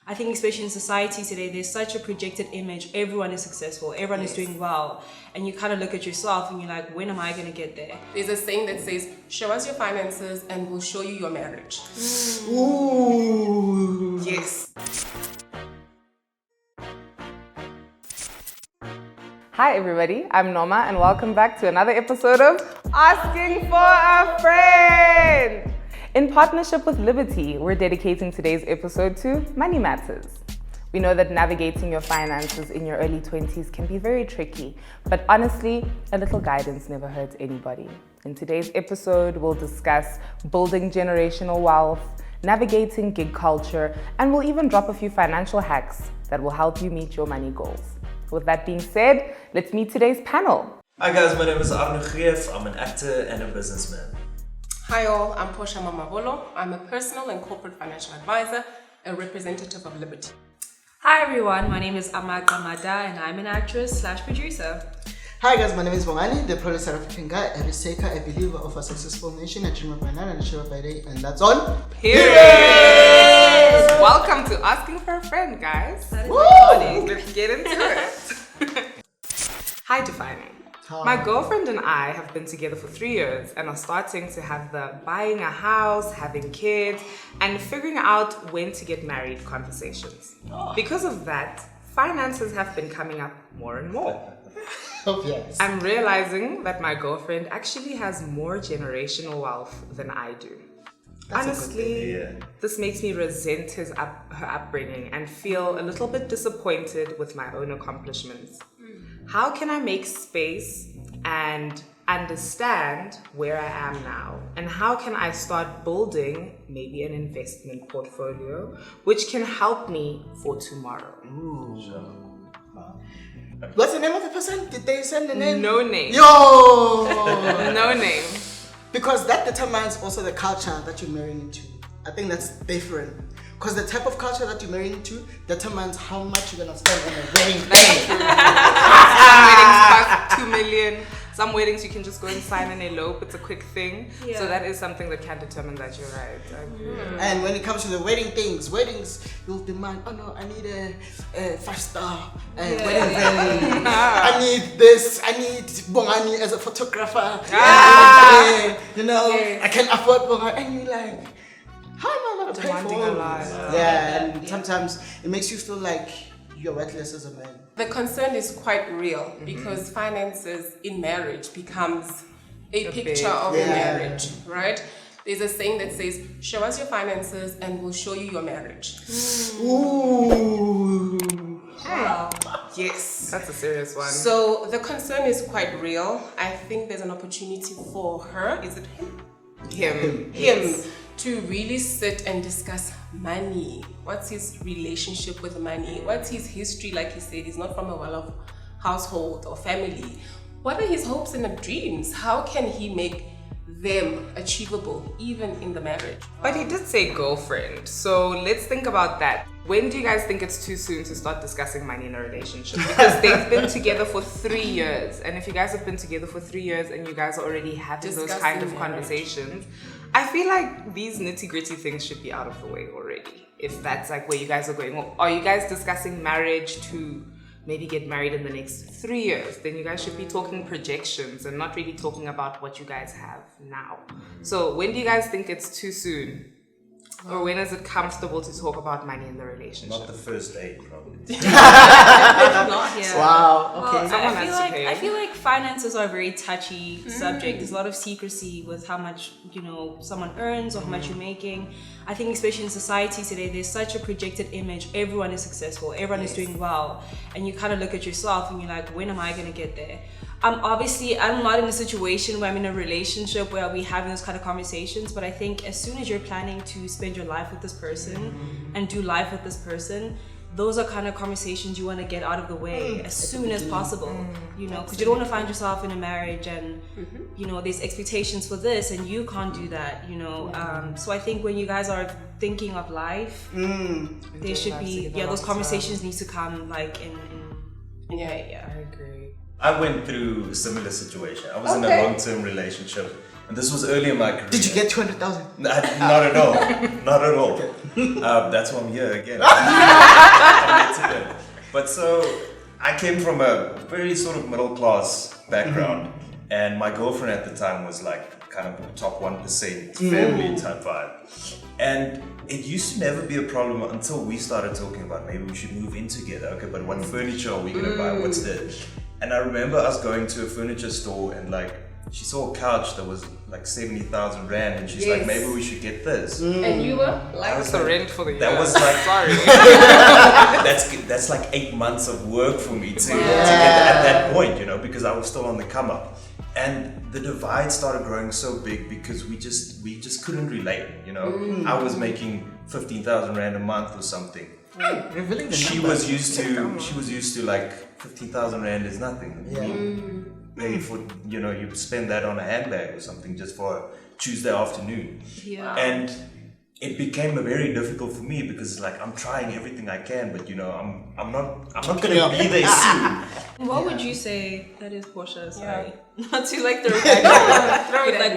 I think especially in society today, there's such a projected image. Everyone is successful, everyone is doing well. And you kind of look at yourself and you're like, when am I going to get there? There's a saying that says, show us your finances and we'll show you your marriage. Ooh. Yes. Hi everybody, I'm Noma and welcome back to another episode of Asking for a Friend. In partnership with Liberty, we're dedicating today's episode to money matters. We know that navigating your finances in your early 20s can be very tricky, but honestly, a little guidance never hurts anybody. In today's episode, we'll discuss building generational wealth, navigating gig culture, and we'll even drop a few financial hacks that will help you meet your money goals. With that being said, let's meet today's panel. Hi guys, my name is Arno Greef. I'm an actor and a businessman. Hi all, I'm Portia Mamabolo. I'm a personal and corporate financial advisor, a representative of Liberty. Hi everyone, my name is Ama Qamata and I'm an actress/producer. Hi guys, my name is Bongani, the proud South African guy, a risk-taker, a believer of a successful nation, a dreamer by night and a sharer by day, and that's on. Period! Welcome to Asking for a Friend, guys. That is iconic. Let's get into it. Hi, Defining. Hi. My girlfriend and I have been together for 3 years and are starting to have the buying a house, having kids, and figuring out when to get married conversations. Because of that, finances have been coming up more and more. Oh, yes. I'm realizing that my girlfriend actually has more generational wealth than I do. That's a good Honestly, thing, yeah. this makes me resent her upbringing and feel a little bit disappointed with my own accomplishments. How can I make space and understand where I am now? And how can I start building maybe an investment portfolio which can help me for tomorrow? What's the name of the person? Did they send the name? No name. Yo! No name. Because that determines also the culture that you're marrying into. I think that's different. Because the type of culture that you're marrying into determines how much you're gonna spend on a wedding. Some weddings cost 2 million. Some weddings you can just go and sign and elope. It's a quick thing. Yeah. So that is something that can determine that you're right. I agree. And when it comes to the weddings, you'll demand, oh no, I need a 5-star wedding venue. I need this, I need Bongani as a photographer. I can afford Bongani. And you're like, how am I going to pay Demanding for a all lot. this? Yeah, and sometimes it makes you feel like you're worthless as a man. The concern is quite real because finances in marriage becomes a picture of your marriage, right? There's a saying that says, show us your finances and we'll show you your marriage. Ooh. Wow. Yes. That's a serious one. So the concern is quite real. I think there's an opportunity for her, is it him? Him to really sit and discuss money. What's his relationship with money? What's his history? Like he said, he's not from a well-off household or family. What are his hopes and dreams? How can he make them achievable even in the marriage? But he did say girlfriend, so let's think about that. When do you guys think it's too soon to start discussing money in a relationship? Because they've been together for 3 years, and if you guys have been together for 3 years and you guys are already having those kind of Discussing conversations, I feel like these nitty-gritty things should be out of the way already. If that's like where you guys are going, or are you guys discussing marriage to maybe get married in the next 3 years? Then you guys should be talking projections and not really talking about what you guys have now. So when do you guys think it's too soon? Or when is it comfortable to talk about money in the relationship? Not the first date, probably. Yeah. Wow, okay. Well, Someone I has feel to pay. I feel like finances are a very touchy subject. There's a lot of secrecy with how much someone earns or how much you're making. I think especially in society today, there's such a projected image. Everyone is successful, everyone is doing well, and you kind of look at yourself and you're like, when am I going to get there? Obviously, I'm not in a situation where I'm in a relationship where we're having those kind of conversations, but I think as soon as you're planning to spend your life with this person and do life with this person, those are kind of conversations you want to get out of the way as soon as possible, because you don't want to find yourself in a marriage and, there's expectations for this and you can't do that, So I think when you guys are thinking of life, there should be, those conversations need to come like in. I agree. I went through a similar situation. I was in a long-term relationship And this was early in my career. Did you get 200,000? Not at all. Not at all. That's why I'm here again. I'm here today. But so I came from a very sort of middle class background, and my girlfriend at the time was like kind of top 1% family type vibe. And it used to never be a problem until we started talking about maybe we should move in together. Okay, but what furniture are we gonna buy? What's this? And I remember us going to a furniture store and like she saw a couch that was like 70,000 rand, and she's like, maybe we should get this. And you were like, That's the rent for the year. That was like sorry. that's like 8 months of work for me to get at that point, you know, because I was still on the come up. And the divide started growing so big because we just couldn't relate, you know. I was making 15,000 rand a month or something. She was used to like 15,000 rand is nothing. Pay for, you know, you spend that on a handbag or something just for a Tuesday afternoon. And it became very difficult for me because it's like I'm trying everything I can, but you know, I'm not gonna be there soon. What would you say? That is Portia. Sorry, not to like throw it back. But like,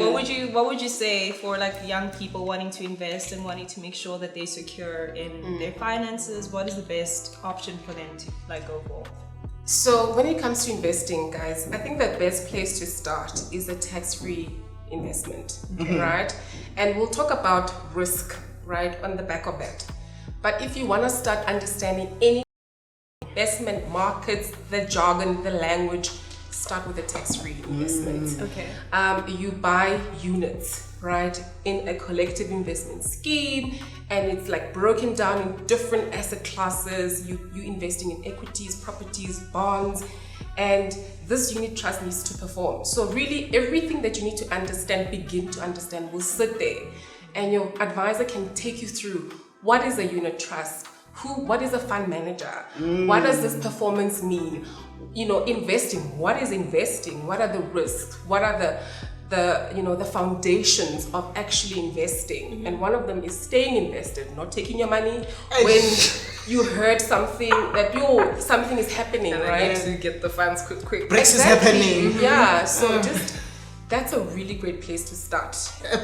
what would you say for like young people wanting to invest and wanting to make sure that they're secure in their finances? What is the best option for them to like go for? So when it comes to investing, guys, I think the best place to start is a tax-free investment, right? And we'll talk about risk, right, on the back of that. But if you want to start understanding any investment markets, the jargon, the language, start with a tax-free investment. Okay. You buy units, right, in a collective investment scheme, and it's like broken down in different asset classes. You investing in equities, properties, bonds, and this unit trust needs to perform. So really everything that you need to understand, begin to understand, will sit there, and your advisor can take you through what is a unit trust, what is a fund manager, what does this performance mean, you know, investing, what is investing, what are the risks, what are the foundations of actually investing. And one of them is staying invested, not taking your money when you heard something that something is happening, right? To get the funds quick. Brexit is happening. Yeah, so that's a really great place to start. A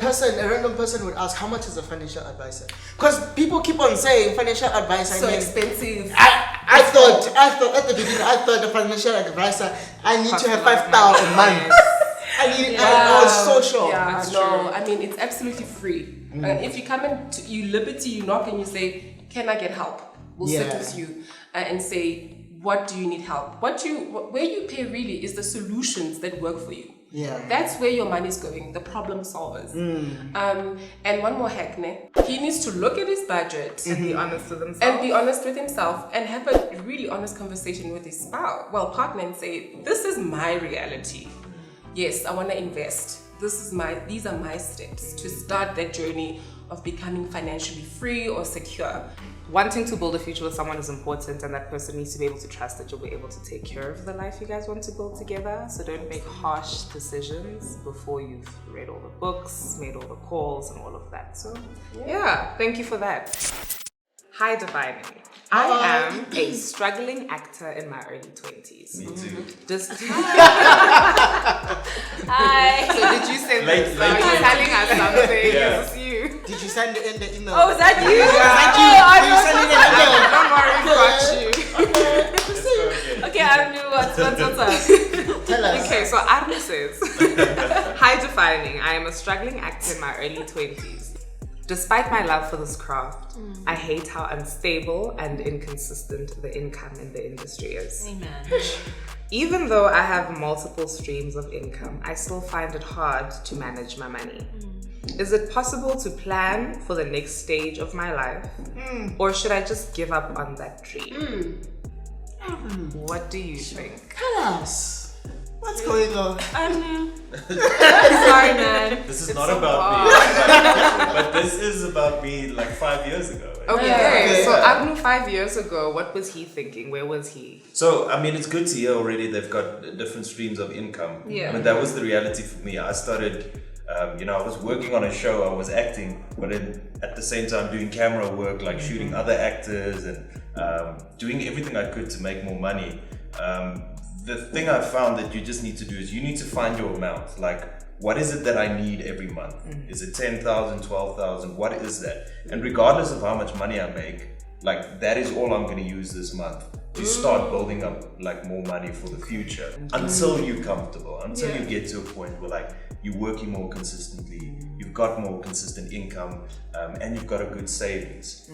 random person would ask, how much is a financial advisor? Because people keep on saying financial advisor. So expensive. I thought at the beginning, I thought the financial advisor, I need to have 5,000 a month. I was so sure. Yeah, no, I mean, it's absolutely free. And if you come into Liberty, you knock and you say, can I get help? We'll sit with you and say, what do you need help? Where you pay really is the solutions that work for you. Yeah. That's where your money is going, the problem solvers. And one more hack, he needs to look at his budget And be honest with himself. and be honest with himself and have a really honest conversation with his partner, and say, this is my reality. Yes, I want to invest. These are my steps to start that journey of becoming financially free or secure. Wanting to build a future with someone is important, and that person needs to be able to trust that you'll be able to take care of the life you guys want to build together. So don't make harsh decisions before you've read all the books, made all the calls, and all of that. So yeah, thank you for that. Hi, Defining. I am a struggling actor in my early 20s. Me too. Hi. So did you send Late this? Are you telling us something? Yeah. Is this you? Did you send it in the email? Oh, is that you? Did you send it in the email? Don't worry, we got you. Okay, Arno, what's up? Tell us. Okay, so Arno says, hi, Defining. I am a struggling actor in my early 20s. Despite my love for this craft, I hate how unstable and inconsistent the income in the industry is. Amen. Even though I have multiple streams of income, I still find it hard to manage my money. Is it possible to plan for the next stage of my life? Or should I just give up on that dream? What do you think? Tell us. What's going on? Arno. Sorry, man. This is not about me, but this is about me like 5 years ago. Okay, so Arno 5 years ago, what was he thinking? Where was he? So, I mean, it's good to hear already they've got different streams of income. Yeah. I mean, that was the reality for me. I started, I was working on a show, I was acting, but at the same time doing camera work, like shooting other actors and doing everything I could to make more money. The thing I found that you just need to do is you need to find your amount. Like, what is it that I need every month? Is it 10,000, 12,000? What is that? And regardless of how much money I make, like that is all I'm going to use this month to start building up like more money for the future until you're comfortable, until you get to a point where like you're working more consistently, you've got more consistent income, and you've got a good savings.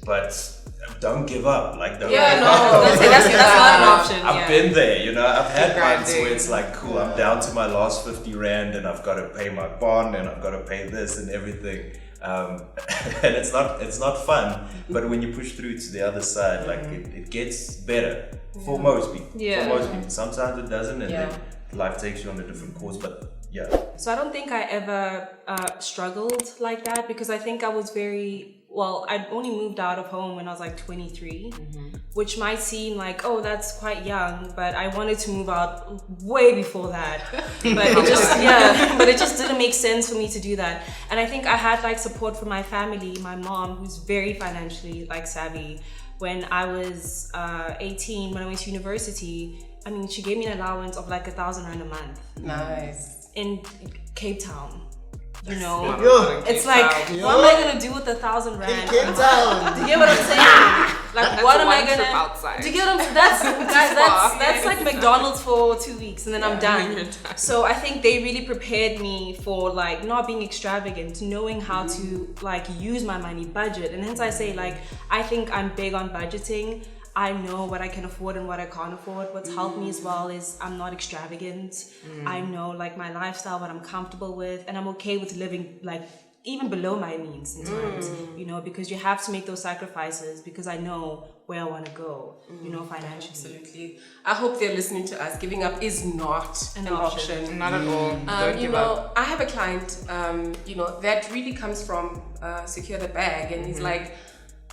But don't give up. Like, don't give up. That's not an option. I've been there, you know. I've had months where it's like, cool, I'm down to my last 50 rand and I've got to pay my bond and I've got to pay this and everything. And it's not fun. But when you push through to the other side, like it gets better for most people. For most people. Sometimes it doesn't, and then life takes you on a different course. But so I don't think I ever struggled like that, because I think I was I'd only moved out of home when I was like 23, which might seem like, oh, that's quite young, but I wanted to move out way before that. But it just didn't make sense for me to do that. And I think I had like support from my family, my mom, who's very financially like savvy. When I was 18, when I went to university, I mean, she gave me an allowance of like 1,000 rand a month. Nice. In Cape Town. You know, it's like, what am I gonna do with 1,000 rand? Cape Town. Do you get what I'm saying? Like, what am I trip gonna? outside. Do you get what I'm? That's like McDonald's for 2 weeks and then I'm done. So I think they really prepared me for like not being extravagant, knowing how to like use my money, budget, and hence I say like I think I'm big on budgeting. I know what I can afford and what I can't afford. What's helped me as well is I'm not extravagant. I know like my lifestyle, what I'm comfortable with, and I'm okay with living like even below my means sometimes, you know, because you have to make those sacrifices because I know where I want to go, you know, financially. Absolutely. I hope they're listening to us. Giving up is not an option. Not at all. Don't give up. I have a client, that really comes from Secure the Bag, and he's like,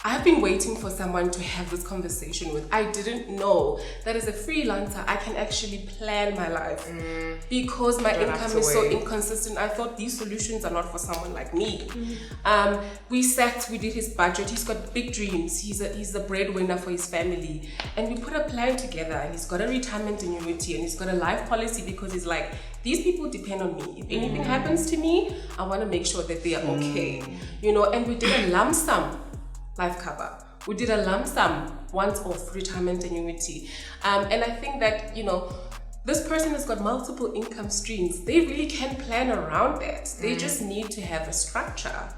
I've been waiting for someone to have this conversation with. I didn't know that as a freelancer, I can actually plan my life because my income is so inconsistent. I thought these solutions are not for someone like me. We did his budget. He's got big dreams. He's the breadwinner for his family. And we put a plan together, and he's got a retirement annuity, and he's got a life policy because he's like, these people depend on me. If anything happens to me, I want to make sure that they are okay. You know, and we did a lump sum life cover. We did a lump sum once-off retirement annuity. And I think that, you know, this person has got multiple income streams. They really can plan around that. They just need to have a structure,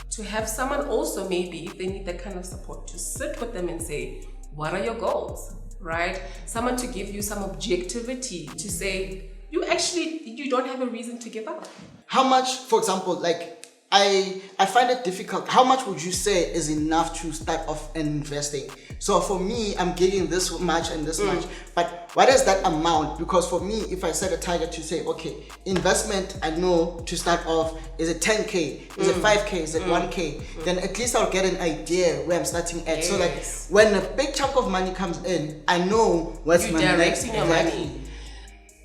to have someone also, maybe if they need that kind of support, to sit with them and say, what are your goals, right? Someone to give you some objectivity, to say, you don't have a reason to give up. How much, for example, like, I find it difficult. How much would you say is enough to start off investing? So for me, I'm getting this much and this much, but what is that amount? Because for me, if I set a target to say, okay, investment, I know to start off, is it 10K? Is it 5K? Is it 1K? Then at least I'll get an idea where I'm starting at. So like when a big chunk of money comes in, I know what's my next. Directing your money.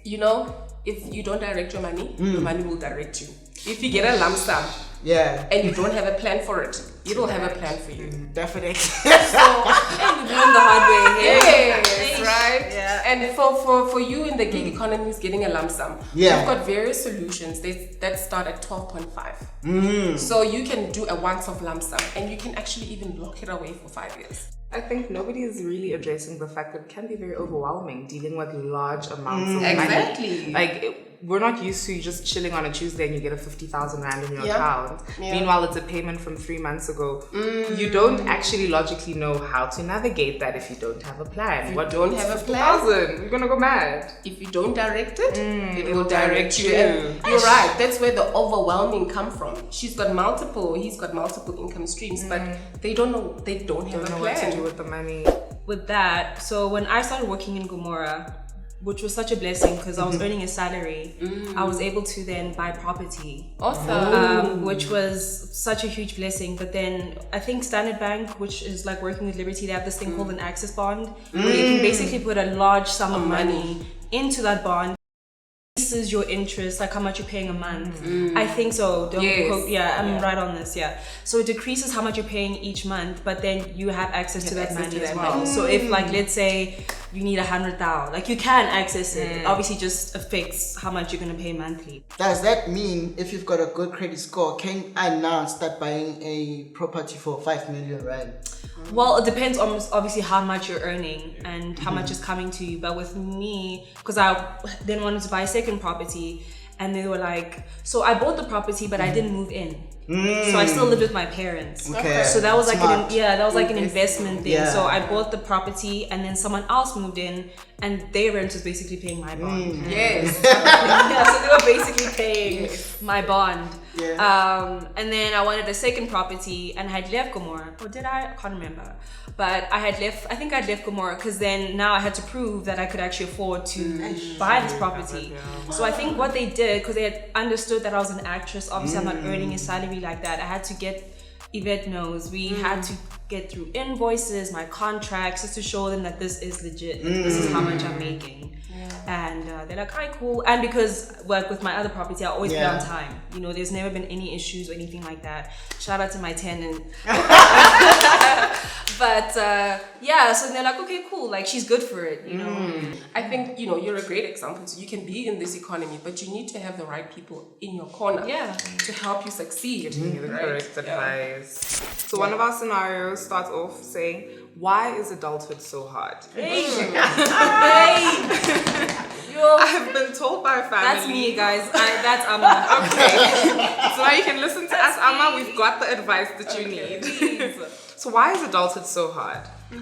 You know, if you don't direct your money, your money will direct you. If you get a lump sum, and you don't have a plan for it, it will have a plan for you. Definitely. So, and we learn the hard way here. Yes, right? Yeah. And for you in the gig economy who's getting a lump sum, we've got various solutions that start at 12.5. So you can do a once-off lump sum, and you can actually even lock it away for 5 years. I think nobody is really addressing the fact that it can be very overwhelming dealing with large amounts of money. Exactly. Like, we're not used to just chilling on a Tuesday and you get a 50,000 rand in your account. Meanwhile, it's a payment from 3 months ago. You don't actually logically know how to navigate that if you don't have a plan. If you don't have a plan, you're gonna go mad. If you don't direct it, it will direct you. And you're right. That's where the overwhelming come from. He's got multiple income streams, but they don't know. They don't have a plan. What to do with the money. With that, so when I started working in Gomora, which was such a blessing because I was earning a salary, I was able to then buy property. Awesome. Which was such a huge blessing. But then I think Standard Bank, which is like working with Liberty, they have this thing called an access bond, where you can basically put a large sum of money into that bond. decreases your interest, like how much you're paying a month. I think so. Don't Yes. quote, I'm right on this. Yeah. So it decreases how much you're paying each month, but then you have access to that money as well. So if like let's say you need 100,000, like you can access it. It obviously just affects how much you're gonna pay monthly. Does that mean if you've got a good credit score, can I now start buying a property for 5 million rand? Well, it depends on obviously how much you're earning and how much is coming to you. But with me, because I then wanted to buy a second property, and they were like, so I bought the property, but I didn't move in. So I still lived with my parents. Okay. So that was like Smart. an investment thing. Yeah. So I bought the property, and then someone else moved in, and their rent was basically paying my bond. Yes. Yeah, so they were basically paying my bond. Yeah. And then I wanted a second property, and I had left Gomorrah. Or did I? I can't remember. But I think I'd left Gomorrah because then now I had to prove that I could actually afford to buy this property. So I think what they did, because they had understood that I was an actress, obviously I'm not earning a salary like that. I had to get, Yvette knows, we had to get through invoices, my contracts, just to show them that this is legit, that this is how much I'm making. And they're like, alright, cool. And because like with my other property, I always pay on time. You know, there's never been any issues or anything like that. Shout out to my tenant. But so they're like, okay, cool. Like she's good for it, you know. I think, you know, you're a great example. So you can be in this economy, but you need to have the right people in your corner to help you succeed. Giving you the correct advice. So one of our scenarios starts off saying, why is adulthood so hard? I have been told by family. That's me, guys. That's Ama. Okay. So now you can listen to us, Ama. We've got the advice that you need. So why is adulthood so hard?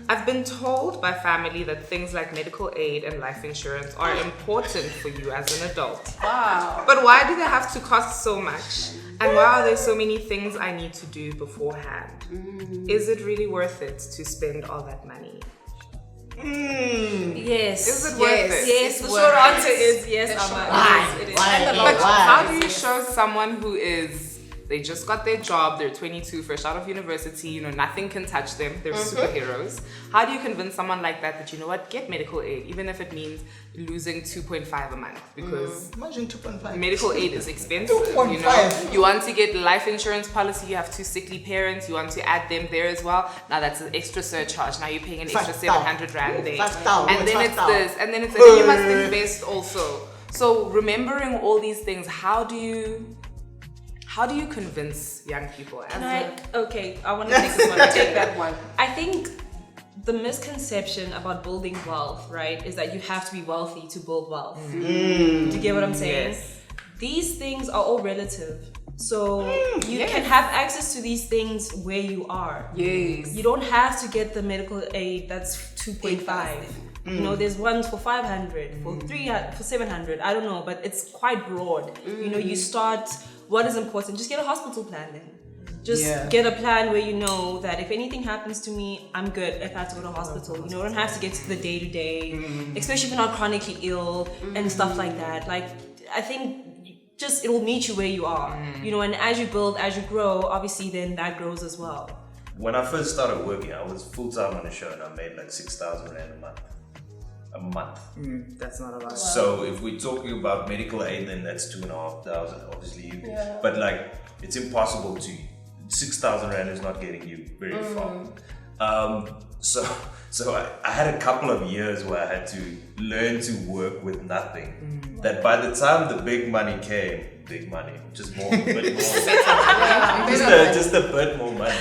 I've been told by family that things like medical aid and life insurance are important for you as an adult. Wow. But why do they have to cost so much? And why are there so many things I need to do beforehand? Is it really worth it to spend all that money? Yes. Is it worth it? Yes. The short answer is yes, Ama. Why? It is. But Why? how do you show someone who they just got their job, they're 22, fresh out of university, you know, nothing can touch them, they're superheroes. How do you convince someone like that you know what, get medical aid, even if it means losing 2.5 a month? Because Imagine 2.5. medical aid is expensive, you 2.5. know. You want to get life insurance policy, you have 2 sickly parents, you want to add them there as well. Now that's an extra surcharge, now you're paying an extra 700 rand there. 5,000. And then it's this, and then it's then you must invest also. So remembering all these things, how do you convince young people? Okay, I want to take this one. Take that one. I think the misconception about building wealth, right, is that you have to be wealthy to build wealth. Do you get what I'm saying? Yes. These things are all relative. So you can have access to these things where you are. Yes. You don't have to get the medical aid that's 2.5. You know, there's ones for 500, for 300, for 700. I don't know, but it's quite broad. You know, you start. What is important? Just get a hospital plan then. Just get a plan where you know that if anything happens to me, I'm good if I have to go to hospital. You know, I don't have to get to the day-to-day, especially if you're not chronically ill and stuff like that. Like, I think just it will meet you where you are. You know, and as you build, as you grow, obviously then that grows as well. When I first started working, I was full-time on a show and I made like 6,000 rand a month. That's not a lot. So if we're talking about medical aid, then that's 2,500, obviously. But like, it's impossible to. 6,000 rand is not getting you very far. So I had a couple of years where I had to learn to work with nothing. That by the time the big money came, just more, a bit more, just a bit more money.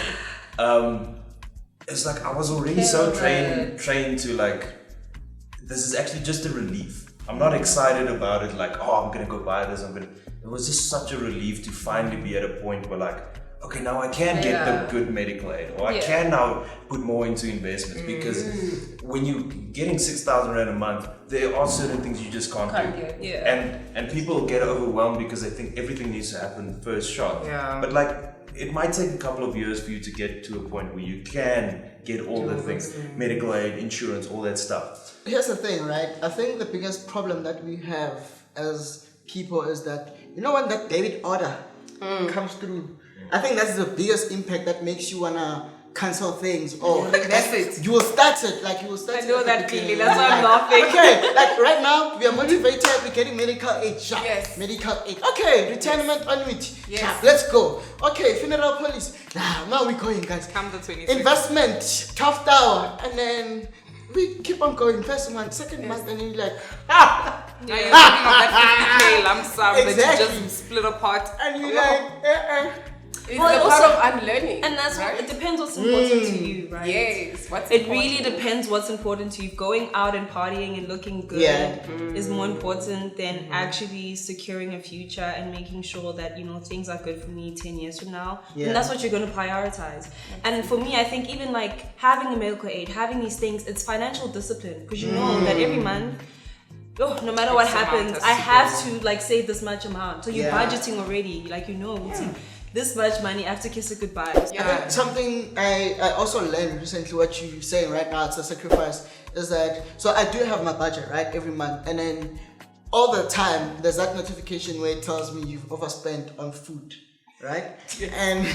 It's like I was already so trained to like. This is actually just a relief. I'm not excited about it like, oh, I'm gonna go buy this, it was just such a relief to finally be at a point where like, okay, now I can get the good medical aid, or I can now put more into investments, because when you're getting 6,000 rand a month, there are certain things you just can't do. And people get overwhelmed because they think everything needs to happen first shot. But like, it might take a couple of years for you to get to a point where you can get all the things, medical aid, insurance, all that stuff. Here's the thing, right? I think the biggest problem that we have as people is that, you know, when that debit order comes through, I think that's the biggest impact that makes you wanna cancel things or That's it. you will start it like you will start. I know it at that the feeling. beginning. That's why I'm Like, laughing. Okay, like right now we are motivated. We're getting medical aid. Sharp. Yes. Medical aid. Okay, retirement annuity. Yes. Sharp. Let's go. Okay, funeral policy. Now we're going, guys. Come the 26th. Investment, 12th hour, and then we keep on going. First month, second month, and then you're like, Now you're thinking of that 50K lump sum that Exactly. you just split apart. and you're like, It's Well, the also- part of unlearning. And that's right? what, it depends what's important to you, right? Yes. What's It really important? depends what's important to you. Going out and partying and looking good Yeah. is more important than actually securing a future and making sure that, you know, things are good for me 10 years from now. Yeah. And that's what you're going to prioritize. And for me, I think even like having a medical aid, having these things, it's financial discipline because you know that every month, no matter what X amount happens, has I to have to like save this much amount. So you're Yeah. budgeting already, like you know, this much money, I have to kiss it goodbye. I think something I also learned recently, what you're saying right now, it's a sacrifice, is that, so I do have my budget, right, every month, and then all the time, there's that notification where it tells me you've overspent on food, right? And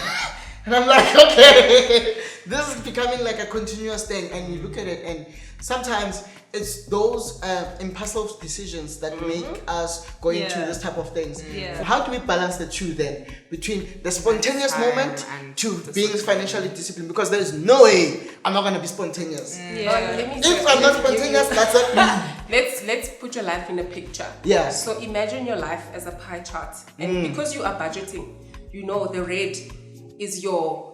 I'm like, okay, this is becoming like a continuous thing, and you look at it, and sometimes it's those impulsive decisions that make us go into Yeah. this type of things. Yeah. How do we balance the two then between the spontaneous Time moment and to discipline. being financially disciplined? Because there's no way I'm not gonna be spontaneous. Yeah. Let me If I'm not spontaneous, that's it. Let's put your life in a picture. Yeah. So imagine your life as a pie chart, and because you are budgeting, you know the red is your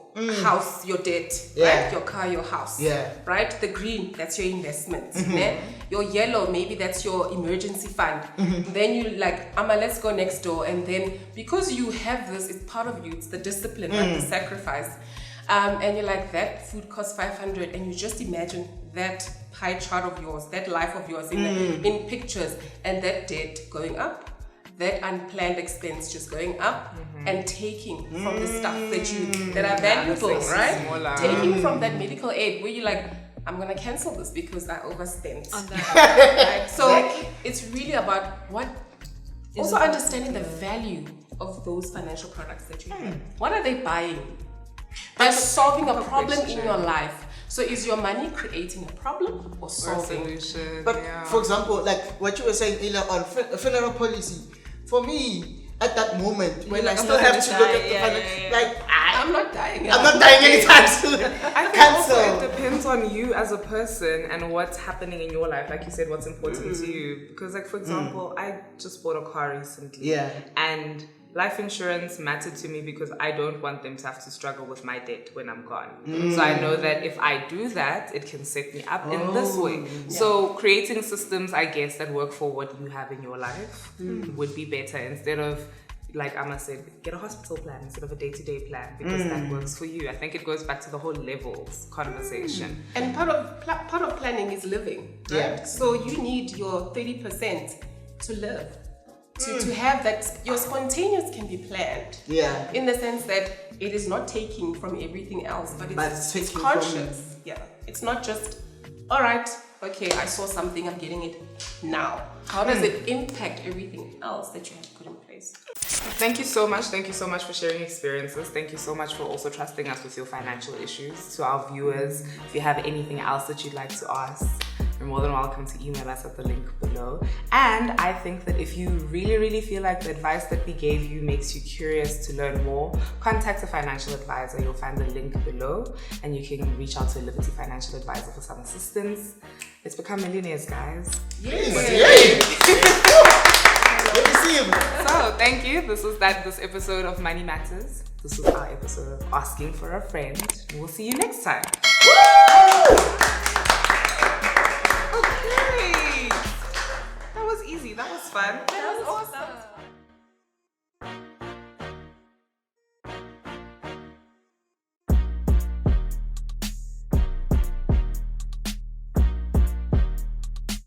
house, your debt, Yeah. right? Your car, your house. Yeah. Right? The green, that's your investments. Ne? Your yellow, maybe that's your emergency fund. Then you like, Ama, let's go next door. And then because you have this, it's part of you, it's the discipline, right? The sacrifice. And you're like, that food costs 500, and you just imagine that pie chart of yours, that life of yours in pictures, and that debt going up, that unplanned expense just going up, and taking from the stuff that are valuable, that's right? smaller. Taking from that medical aid where you're like, I'm gonna cancel this because I overspent. On that. Right? So it's really about what, also understanding the value of those financial products that you have. What are they buying? They're solving a problem in your life. So is your money creating a problem or Or a solving? solution. But yeah. for example, like what you were saying earlier on funeral policy, for me at that moment when I like, I'm still not have gonna to look die, at the yeah, finance, yeah, yeah. like I'm not dying. I'm not dying anytime soon. I think Cancel. also it depends on you as a person and what's happening in your life. Like you said, what's important to you. Because like, for example, I just bought a car recently. Yeah. And life insurance mattered to me because I don't want them to have to struggle with my debt when I'm gone. So I know that if I do that, it can set me up in this way. So creating systems, I guess, that work for what you have in your life would be better instead of, like Ama said, get a hospital plan instead of a day-to-day plan because that works for you. I think it goes back to the whole levels conversation. And part of planning is living, right? Yeah. So you need your 30% to live. To have that, your spontaneous can be planned. Yeah. In the sense that it is not taking from everything else, but it's taking from- conscious. Yeah. It's not just, all right, okay, I saw something, I'm getting it now. How does it impact everything else that you have put in place? Thank you so much. Thank you so much for sharing experiences. Thank you so much for also trusting us with your financial issues. To our viewers, if you have anything else that you'd like to ask, you're more than welcome to email us at the link below. And I think that if you really, really feel like the advice that we gave you makes you curious to learn more, contact a financial advisor. You'll find the link below and you can reach out to a Liberty Financial Advisor for some assistance. Let's become millionaires, guys. Yay! Let me see him. So, thank you. This episode of Money Matters. This was our episode of Asking for a Friend. We'll see you next time. Okay. That was easy. That was fun. That was awesome.